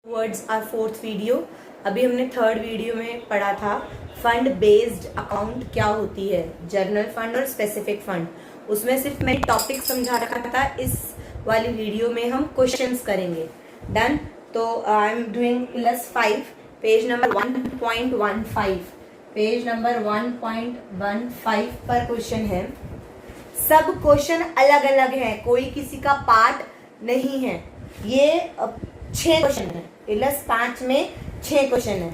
Towards our fourth video. अभी हमने third video में पढ़ा था फंड बेस्ड अकाउंट क्या होती है, जर्नल फंड और स्पेसिफिक फंड। उसमें सिर्फ मैंने टॉपिक समझा रखा था, इस वाली वीडियो में हम क्वेश्चंस करेंगे। डन। तो I am doing plus 5, page number 1.15, page number 1.15 पर क्वेश्चन है। सब क्वेश्चन अलग अलग है, कोई किसी का पार्ट नहीं है। ये 6 क्वेश्चन है, प्लस 5 में 6 क्वेश्चन है।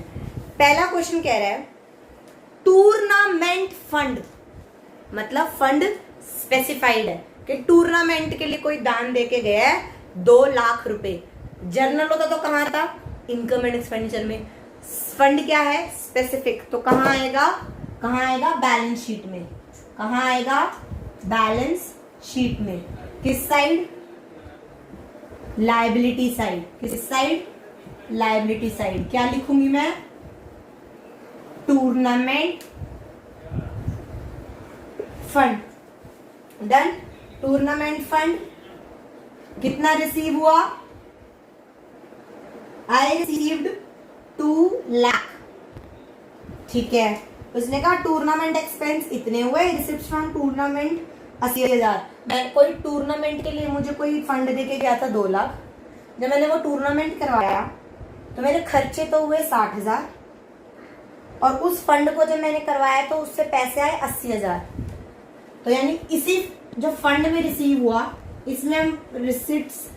पहला क्वेश्चन कह रहा है टूर्नामेंट फंड, मतलब फंड स्पेसिफाइड है कि टूर्नामेंट के लिए कोई दान देके गया है 2 लाख रुपए। जर्नल होता तो कहाँ था? इनकम एंड एक्सपेंडिचर में। फंड क्या है? स्पेसिफिक। तो कहाँ आएगा? बैलेंस शीट में। कहाँ आएगा? बैलेंस शीट में। किस साइड? Liability side. किस साइड? Liability side. क्या लिखूंगी मैं? Tournament fund. Done. Tournament fund कितना रिसीव हुआ? I received 2 lakh. ठीक है। उसने कहा टूर्नामेंट एक्सपेंस इतने हुए, रिसिप्ट फ्रॉम टूर्नामेंट 80,000। मैं कोई टूर्नामेंट के लिए मुझे कोई फंड देके गया था 2 लाख। जब मैंने वो टूर्नामेंट करवाया तो मेरे खर्चे तो हुए 60,000, और उस फंड को जब मैंने करवाया तो उससे पैसे आए 80,000। तो यानी इसी जो फंड में रिसीव हुआ इसमें हम रिसिप्ट्स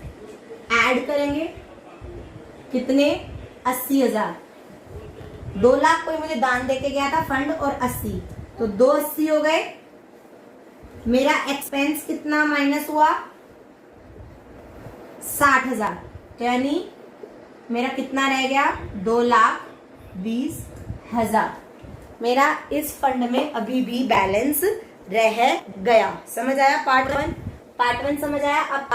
ऐड करेंगे। कितने? 80,000। 2 लाख कोई मुझे दान देके गया था फंड, और 80, तो 280 हो गए। मेरा एक्सपेंस कितना माइनस हुआ? 60,000। तो यानी मेरा कितना रह गया? 2,20,000। मेरा इस फंड में अभी भी बैलेंस रह गया। समझ आया? पार्ट 1 समझ आया। अब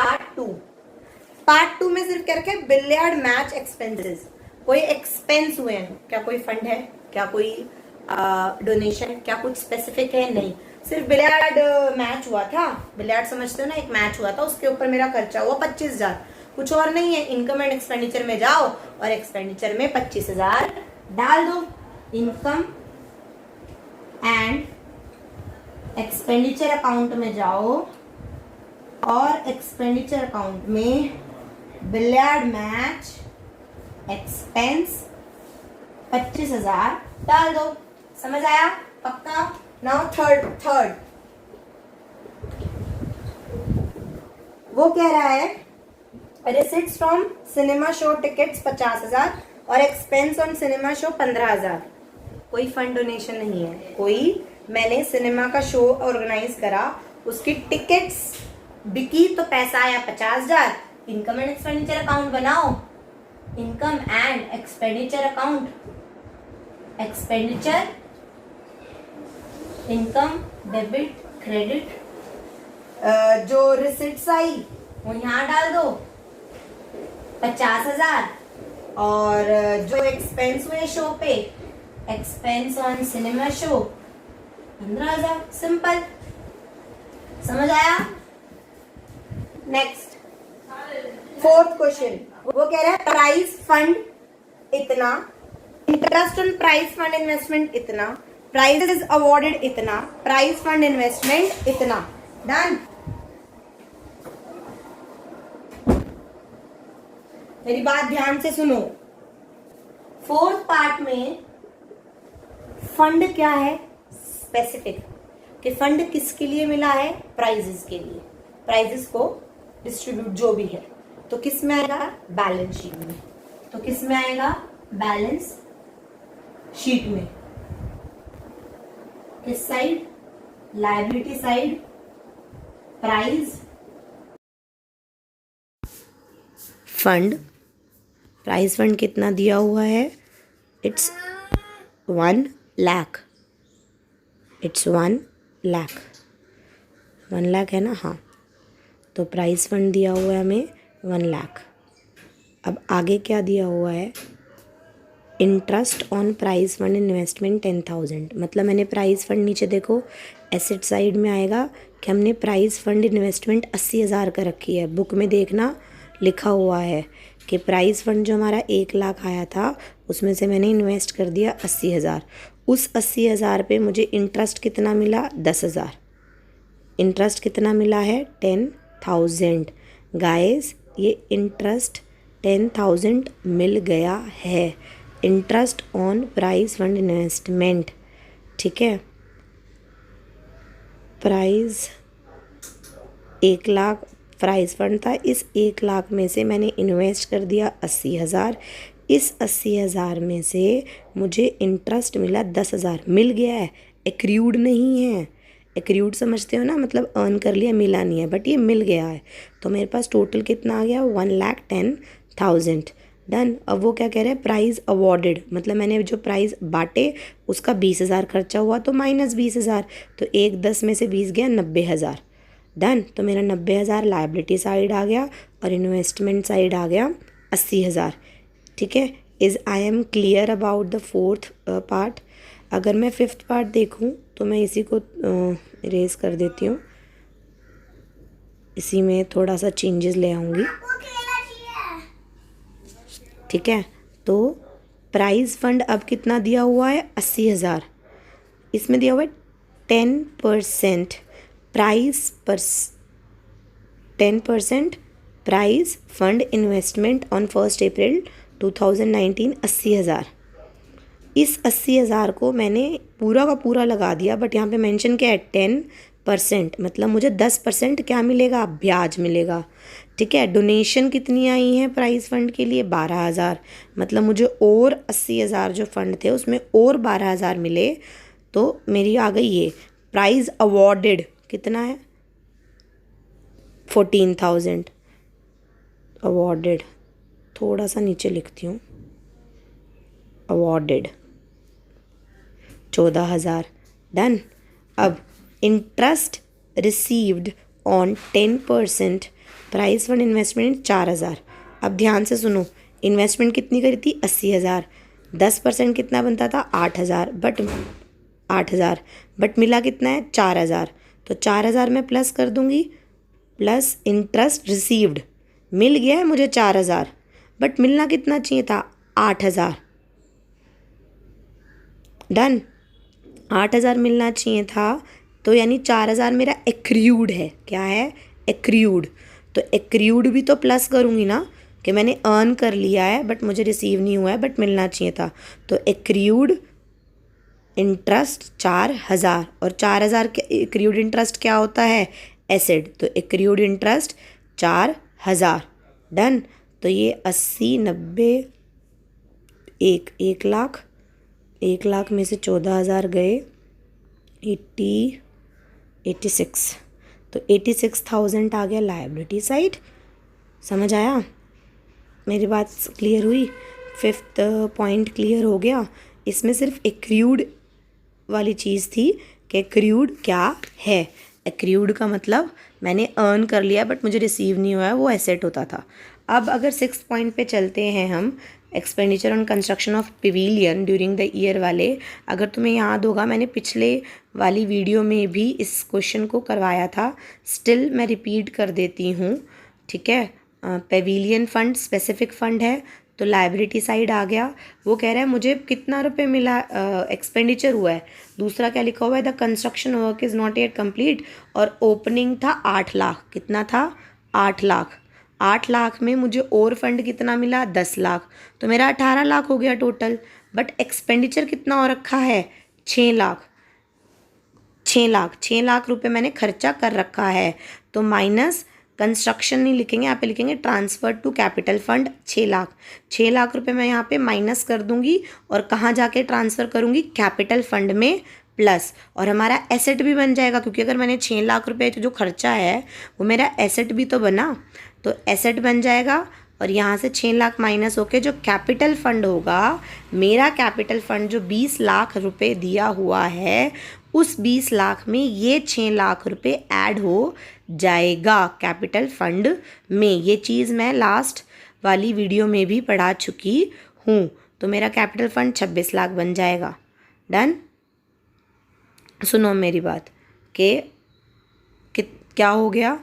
पार्ट 2 में सिर्फ क्या रखा है? Billiard match expenses. कोई एक्सपेंस हुए हैं क्या? कोई फंड है क्या? कोई डोनेशन? क्या कुछ स्पेसिफिक है? नहीं, सिर्फ बिलियर्ड मैच हुआ था। बिलियर्ड समझते हो ना? एक मैच हुआ था, उसके ऊपर मेरा खर्चा हुआ 25,000, कुछ और नहीं है। इनकम एंड एक्सपेंडिचर में जाओ और एक्सपेंडिचर में 25,000 डाल दो। इनकम एंड एक्सपेंडिचर अकाउंट में जाओ और एक्सपेंडिचर अकाउंट में बिलियर्ड मैच एक्सपेंस 25,000 डाल दो। समझ आया? पक्का? नाउ थर्ड वो कह रहा है receipts from cinema show tickets 50,000 और एक्सपेंस ऑन सिनेमा शो 15,000। कोई फंड डोनेशन नहीं है, कोई मैंने सिनेमा का शो ऑर्गेनाइज करा, उसकी टिकट्स बिकी तो पैसा आया 50,000। इनकम एंड एक्सपेंडिचर अकाउंट बनाओ। Income and expenditure account, expenditure, income, debit, credit. जो रिसिप्ट्स आई वो यहाँ डाल दो 50,000, और जो एक्सपेंस हुए शो पे, expense on cinema show 15,000। Simple. समझ आया? नेक्स्ट फोर्थ क्वेश्चन वो कह रहा है प्राइज फंड इतना, interest on prize fund investment इतना, प्राइजेस अवॉर्डेड इतना, प्राइज फंड इन्वेस्टमेंट इतना। डन। मेरी बात ध्यान से सुनो। फोर्थ पार्ट में फंड क्या है? स्पेसिफिक, कि फंड किसके लिए मिला है? प्राइजेस के लिए। प्राइजेस को डिस्ट्रीब्यूट जो भी है, तो किस में आएगा? बैलेंस शीट में। तो किस में आएगा? बैलेंस शीट में। किस side? Liability side. Prize fund, prize fund कितना दिया हुआ है? इट्स 1 लाख। इट्स 1 लाख। 1 लाख है ना? हाँ। तो प्राइज फंड दिया हुआ है हमें 1 लाख। अब आगे क्या दिया हुआ है? Interest on prize fund investment 10,000। मतलब मैंने प्राइज फंड, नीचे देखो एसेट साइड में आएगा कि हमने प्राइज फंड इन्वेस्टमेंट 80,000 का रखी है। बुक में देखना लिखा हुआ है कि प्राइज़ फंड जो हमारा 1 लाख आया था उसमें से मैंने इन्वेस्ट कर दिया 80,000। उस 80,000 पे मुझे इंटरेस्ट कितना मिला? 10,000। इंटरेस्ट कितना मिला है? 10,000। गाइस ये इंटरेस्ट 10,000 मिल गया है, interest on prize fund investment. ठीक है, प्राइज़ 1 लाख प्राइज़ फंड था, इस 1 लाख में से मैंने इन्वेस्ट कर दिया 80,000। इस 80,000 में से मुझे इंटरेस्ट मिला 10,000। मिल गया है, एक्रूड नहीं है। एक्रूड समझते हो ना, मतलब अर्न कर लिया, मिला नहीं है, बट ये मिल गया है। तो मेरे पास टोटल कितना आ गया? 1,10,000। डन। अब वो क्या कह रहे हैं? प्राइज़ अवॉर्डेड, मतलब मैंने जो प्राइज़ बांटे उसका 20,000 खर्चा हुआ तो माइनस 20,000, तो 1/10 में से 20 गया 90,000। डन। तो मेरा 90,000 लायबिलिटी साइड आ गया और इन्वेस्टमेंट साइड आ गया 80,000। ठीक है, is I am clear about the 4th part. अगर मैं 5th पार्ट देखूं तो मैं इसी को इरेज कर देती हूँ, इसी में थोड़ा सा चेंजेस ले आऊँगी। ठीक है, तो प्राइज़ फंड अब कितना दिया हुआ है? 80,000। इसमें दिया हुआ है 10% प्राइस पर 10% प्राइज़ फंड इन्वेस्टमेंट ऑन 1 अप्रैल 2019, 80,000। इस 80,000 को मैंने पूरा का पूरा लगा दिया, बट यहाँ पे मेंशन क्या है? 10%, मतलब मुझे 10% क्या मिलेगा? ब्याज मिलेगा। ठीक है, डोनेशन कितनी आई हैं प्राइज़ फंड के लिए? 12,000, मतलब मुझे और 80,000 जो फंड थे उसमें और 12,000 मिले, तो मेरी आ गई ये। प्राइज़ अवॉर्डेड कितना है? 14,000 अवॉर्डेड। थोड़ा सा नीचे लिखती हूँ, अवॉर्डेड 14,000। डन। अब interest received on 10% price fund investment 4,000। अब ध्यान से सुनो, इन्वेस्टमेंट कितनी करी थी? 80,000। 10% कितना बनता था? 8,000, बट मिला कितना है? 4,000। तो 4,000 मैं प्लस कर दूंगी, प्लस इंटरेस्ट रिसीव्ड, मिल गया है मुझे 4,000, बट मिलना कितना चाहिए था? 8,000। डन। 8,000 मिलना चाहिए था, तो यानी 4,000 मेरा एक्रूड है। क्या है? एक्रूड। तो एक्रूड भी तो प्लस करूँगी ना, कि मैंने अर्न कर लिया है बट मुझे रिसीव नहीं हुआ है, बट मिलना चाहिए था। तो एक्रूड इंटरेस्ट 4,000, और 4,000 के एक्रूड इंटरेस्ट क्या होता है? एसेट। तो एक्रूड इंटरेस्ट 4,000। डन। तो ये 80, 90, 1 लाख, 1 लाख में से 14,000 गए 86, तो 86,000 आ गया लायबिलिटी साइड। समझ आया? मेरी बात क्लियर हुई? 5th पॉइंट क्लियर हो गया। इसमें सिर्फ एक्रूड वाली चीज़ थी कि एक्रूड क्या है। एक्रूड का मतलब मैंने अर्न कर लिया बट मुझे रिसीव नहीं हुआ है, वो एसेट होता था। अब अगर 6th पॉइंट पे चलते हैं हम, expenditure on construction of Pavilion during the year वाले। अगर तुम्हें याद होगा, मैंने पिछले वाली वीडियो में भी इस क्वेश्चन को करवाया था, स्टिल मैं रिपीट कर देती हूँ। ठीक है, पेविलियन फंड स्पेसिफिक फंड है, तो लायबिलिटी साइड आ गया। वो कह रहा है मुझे कितना रुपए मिला, एक्सपेंडिचर हुआ है। दूसरा क्या लिखा हुआ है? The construction work is not yet complete, और ओपनिंग था 8 लाख। कितना था? 8 लाख। 8 लाख में मुझे और फंड कितना मिला? 10 लाख। तो मेरा 18 लाख हो गया टोटल, बट एक्सपेंडिचर कितना और रखा है? 6 लाख। 6 लाख रुपए मैंने खर्चा कर रखा है। तो माइनस कंस्ट्रक्शन नहीं लिखेंगे, यहाँ पे लिखेंगे transfer to capital fund 6 lakh. 6 lakh रुपए मैं यहाँ पे माइनस कर दूंगी, और कहाँ जाके ट्रांसफ़र करूँगी? कैपिटल फंड में प्लस, और हमारा एसेट भी बन जाएगा, क्योंकि अगर मैंने 6 लाख रुपए जो खर्चा है वो मेरा एसेट भी तो बना, तो एसेट बन जाएगा। और यहाँ से 6 लाख माइनस होके जो कैपिटल फंड होगा, मेरा कैपिटल फंड जो 20 लाख रुपए दिया हुआ है, उस 20 लाख में ये 6 लाख रुपए ऐड हो जाएगा कैपिटल फंड में। ये चीज़ मैं लास्ट वाली वीडियो में भी पढ़ा चुकी हूँ। तो मेरा कैपिटल फंड 26 लाख बन जाएगा। डन। सुनो मेरी बात कि क्या हो गया,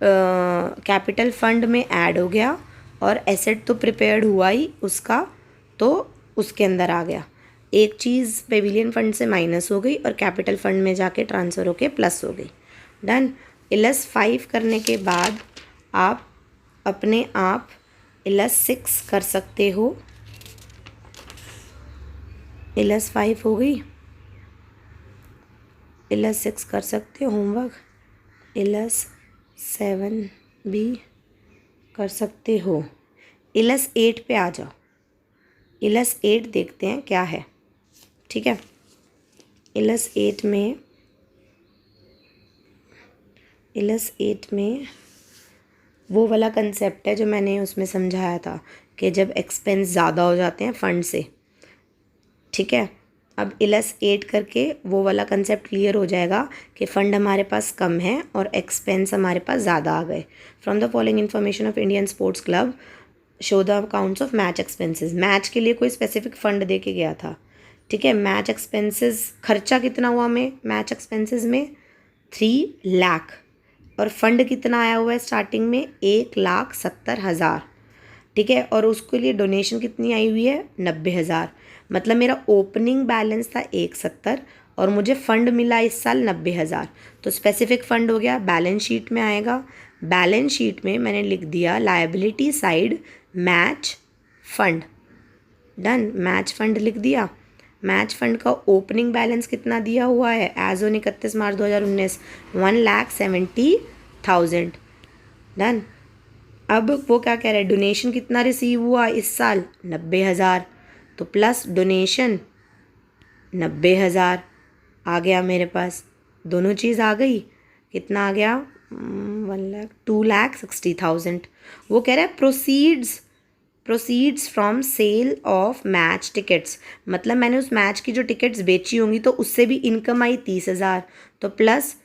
कैपिटल फंड में ऐड हो गया, और एसेट तो प्रिपेयर्ड हुआ ही उसका, तो उसके अंदर आ गया। एक चीज़ पेविलियन फंड से माइनस हो गई और कैपिटल फंड में जाके ट्रांसफ़र होके प्लस हो गई। डन। इलस 5 करने के बाद आप अपने आप इलस 6 कर सकते हो। इलस 5 हो गई, इलस 6 कर सकते हो होमवर्क, इलस 7 भी कर सकते हो। इलस 8 पे आ जाओ। इलस 8 देखते हैं क्या है। ठीक है, इलस 8 में वो वाला कंसेप्ट है जो मैंने उसमें समझाया था कि जब एक्सपेंस ज़्यादा हो जाते हैं फंड से। ठीक है, अब इलस 8 करके वो वाला कंसेप्ट क्लियर हो जाएगा कि फ़ंड हमारे पास कम है और एक्सपेंस हमारे पास ज़्यादा आ गए। From the following information of Indian sports club show the accounts of match expenses. Match के लिए कोई स्पेसिफिक फ़ंड दे के गया था। ठीक है, मैच एक्सपेंसेस खर्चा कितना हुआ में मैच एक्सपेंसेस में 3 लाख, और फंड कितना आया हुआ है स्टार्टिंग में 1,70,000। ठीक है, और उसके लिए डोनेशन कितनी आई हुई है 90,000। मतलब मेरा ओपनिंग बैलेंस था 170 और मुझे फंड मिला इस साल 90,000। तो स्पेसिफिक फंड हो गया, बैलेंस शीट में आएगा। बैलेंस शीट में मैंने लिख दिया liability side match fund. Done, match fund लिख दिया। मैच फंड का ओपनिंग बैलेंस कितना दिया हुआ है एज ऑन 31 मार्च 2019, 1,70,000। डन। अब वो क्या कह रहा है, डोनेशन कितना रिसीव हुआ इस साल 90,000, तो प्लस डोनेशन 90,000 आ गया मेरे पास। दोनों चीज़ आ गई, कितना आ गया 2,60,000। वो कह रहा है proceeds from sale of match tickets. मतलब मैंने उस मैच की जो टिकट्स बेची होंगी तो उससे भी इनकम आई 30,000, तो plus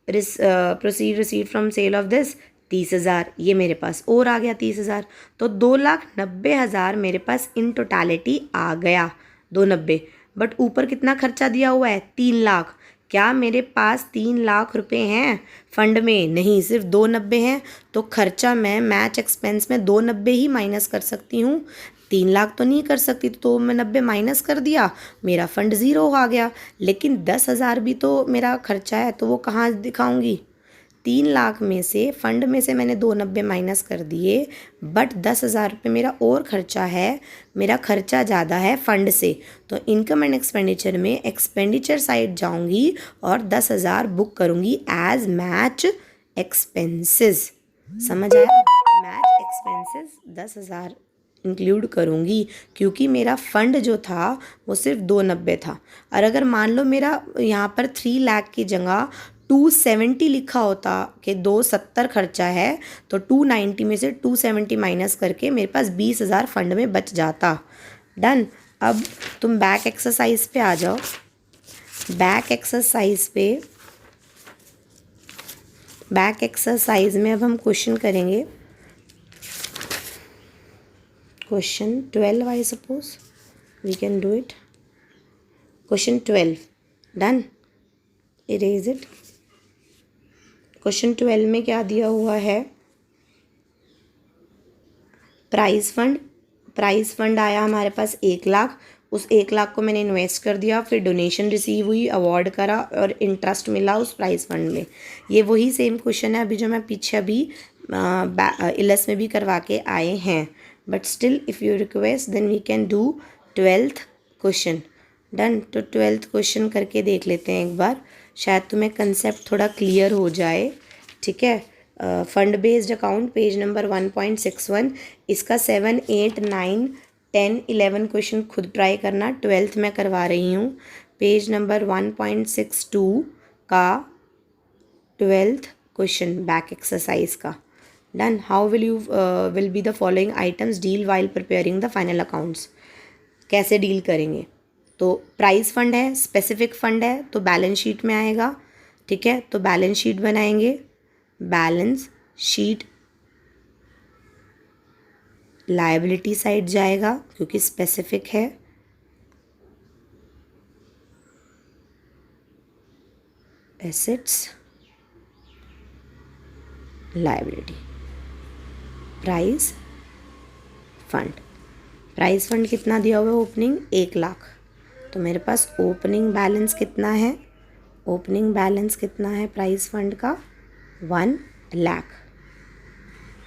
proceed receive from sale of this 30,000, ये मेरे पास और आ गया 30,000। तो 2,90,000 मेरे पास इन टोटालिटी आ गया, 290। बट ऊपर कितना खर्चा दिया हुआ है 3 लाख। क्या मेरे पास 3 लाख रुपए हैं फंड में? नहीं, सिर्फ 290 हैं। तो खर्चा मैं मैच एक्सपेंस में 290 ही माइनस कर सकती हूँ, 3 लाख तो नहीं कर सकती। तो मैं 90 माइनस कर दिया, मेरा फंड ज़ीरो आ गया। लेकिन 10,000 भी तो मेरा खर्चा है, तो वो कहाँ दिखाऊंगी? 3 लाख में से फंड में से मैंने 290 माइनस कर दिए, बट 10,000 रुपये मेरा और खर्चा है। मेरा खर्चा ज़्यादा है फंड से, तो इनकम एंड एक्सपेंडिचर में एक्सपेंडिचर साइड जाऊंगी और 10,000 बुक करूंगी एज मैच एक्सपेंसेस। समझ आया? मैच एक्सपेंसेस 10,000 इंक्लूड करूँगी, क्योंकि मेरा फंड जो था वो सिर्फ 290 था। और अगर मान लो मेरा यहाँ पर 3 लाख की जगह 270 लिखा होता कि 270 खर्चा है, तो 290 में से 270 माइनस करके मेरे पास 20,000 फंड में बच जाता। डन। अब तुम बैक एक्सरसाइज पे आ जाओ। बैक एक्सरसाइज में अब हम क्वेश्चन करेंगे। Question 12 I suppose we can do it. Question 12 done, erase it. Question 12 में क्या दिया हुआ है, प्राइस फंड आया हमारे पास 1 लाख। उस 1 लाख को मैंने इन्वेस्ट कर दिया, फिर डोनेशन रिसीव हुई, अवार्ड करा और इंटरेस्ट मिला उस प्राइस फंड में। ये वही सेम क्वेश्चन है अभी जो मैं पीछे अभी इलस में भी करवा के आए हैं। But still if you request then we can do 12th question. Done. तो 12th क्वेश्चन करके देख लेते हैं एक बार, शायद तुम्हें कंसेप्ट थोड़ा क्लियर हो जाए। ठीक है, fund based account page number 1.61। इसका 7, 8, 9, 10, 11 क्वेश्चन खुद ट्राई करना, 12th में करवा रही हूँ। पेज नंबर 1.62 का 12th क्वेश्चन बैक एक्सरसाइज का। Done. How will be the following items deal while preparing the final accounts. कैसे डील करेंगे? तो प्राइस फंड है, स्पेसिफिक फंड है, तो बैलेंस शीट में आएगा। ठीक है, तो बैलेंस शीट बनाएंगे। बैलेंस शीट लायबिलिटी साइड जाएगा क्योंकि स्पेसिफिक है। Assets, liability, price fund. Price fund कितना दिया हुआ है ओपनिंग 1 लाख, तो मेरे पास ओपनिंग बैलेंस कितना है, ओपनिंग बैलेंस कितना है प्राइस फंड का 1 लाख।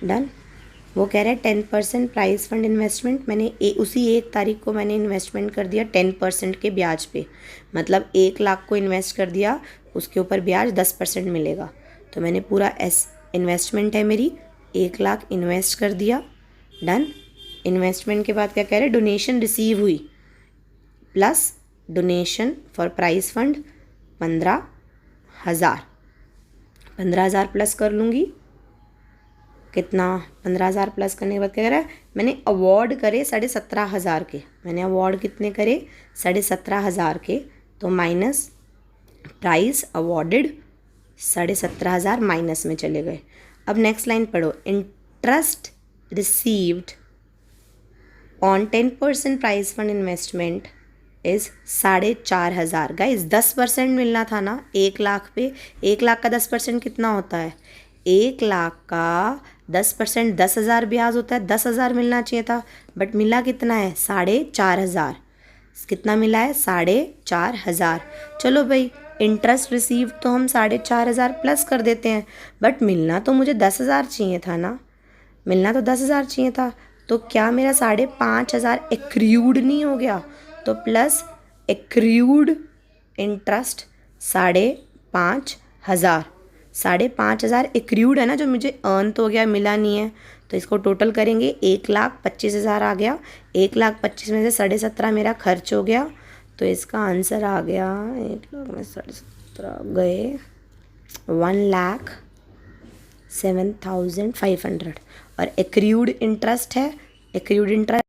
डन। वो कह रहा है 10% प्राइस फंड इन्वेस्टमेंट, मैंने उसी 1 तारीख को मैंने इन्वेस्टमेंट कर दिया 10% के ब्याज पे, मतलब 1 लाख को इन्वेस्ट कर दिया, उसके ऊपर ब्याज 10% मिलेगा। तो मैंने पूरा इन्वेस्टमेंट है मेरी 1 लाख इन्वेस्ट कर दिया। डन। इन्वेस्टमेंट के बाद क्या कह रहे हैं, डोनेशन रिसीव हुई plus donation for price fund 15,000, 15,000 plus कर लूँगी कितना, 15,000 प्लस करने के बाद क्या कह रहा है, मैंने अवार्ड करे 17,500 के, मैंने अवार्ड कितने करे 17,500 के, तो माइनस प्राइस अवॉर्डेड 17,500 माइनस में चले गए। अब नेक्स्ट लाइन पढ़ो, interest received on 10% price fund investment is 4,500। Guys 10% मिलना था ना 1 लाख पे, 1 लाख का 10% कितना होता है, 1 लाख का 10% 10,000 ब्याज होता है, 10,000 मिलना चाहिए था, बट मिला कितना है 4,500। कितना मिला है 4,500। चलो भाई इंटरेस्ट रिसीव तो हम 4,500 प्लस कर देते हैं, बट मिलना तो मुझे 10,000 चाहिए था ना, मिलना तो 10,000 चाहिए था, तो क्या मेरा 5,500 एक्रूड नहीं हो गया, तो प्लस एक्रूड इंटरेस्ट 5,500, 5,500 एक्रूड है ना, जो मुझे अर्न तो हो गया, मिला नहीं है, तो इसको टोटल करेंगे 1,25,000 आ गया, 1,25,000 में से 17,500 मेरा खर्च हो गया, तो इसका आंसर आ गया 1 लाख में 17,500 गए 1,07,500। और एक्रूड इंटरेस्ट है, एक्रूड इंटरेस्ट